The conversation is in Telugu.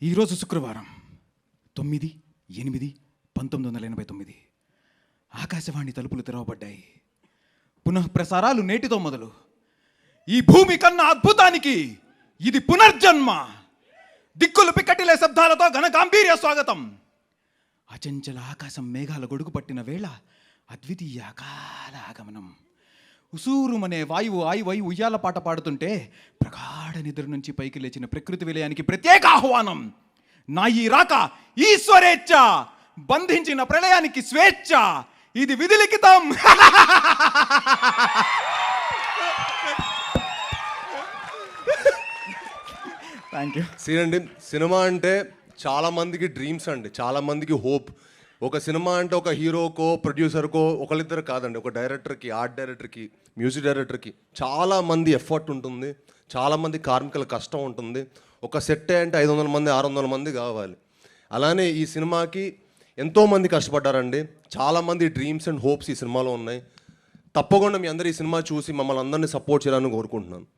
ఈరోజు శుక్రవారం 9/8/1989 ఆకాశవాణి తలుపులు తెరవబడ్డాయి. పునః ప్రసారాలు నేటితో మొదలు. ఈ భూమి కన్నా అద్భుతానికి ఇది పునర్జన్మ. దిక్కులు పిక్కటిలే శబ్దాలతో ఘన గాంభీర్య స్వాగతం. అచంచల ఆకాశం మేఘాల గొడుగు పట్టిన వేళ అద్వితీయ అకాల ఆగమనం. ఉసూరుమనే వాయువు ఆయువై ఉయ్యాల పాట పాడుతుంటే ప్రగాఢ నిద్ర నుంచి పైకి లేచిన ప్రకృతి విలయానికి ప్రత్యేక ఆహ్వానం. నా ఈ రాక ఈశ్వరేచ్ఛ, బంధించిన ప్రళయానికి స్వేచ్ఛ. ఇది విధిలిఖితం. Thank you. సినిమా అంటే చాలా మందికి డ్రీమ్స్ అండి, చాలా మందికి హోప్. ఒక సినిమా అంటే ఒక హీరోకో ప్రొడ్యూసర్కో ఒకళ్ళిద్దరు కాదండి, ఒక డైరెక్టర్కి, ఆర్ట్ డైరెక్టర్కి, మ్యూజిక్ డైరెక్టర్కి చాలా మంది ఎఫర్ట్ ఉంటుంది, చాలా మంది కార్మికుల కష్టం ఉంటుంది. ఒక సెట్ అంటే 500 మంది 600 మంది కావాలి. అలానే ఈ సినిమాకి ఎంతోమంది కష్టపడ్డారండి. చాలామంది డ్రీమ్స్ అండ్ హోప్స్ ఈ సినిమాలో ఉన్నాయి. తప్పకుండా మీ అందరూ ఈ సినిమా చూసి మమ్మల్ని అందరినీ సపోర్ట్ చేయాలని కోరుకుంటున్నాను.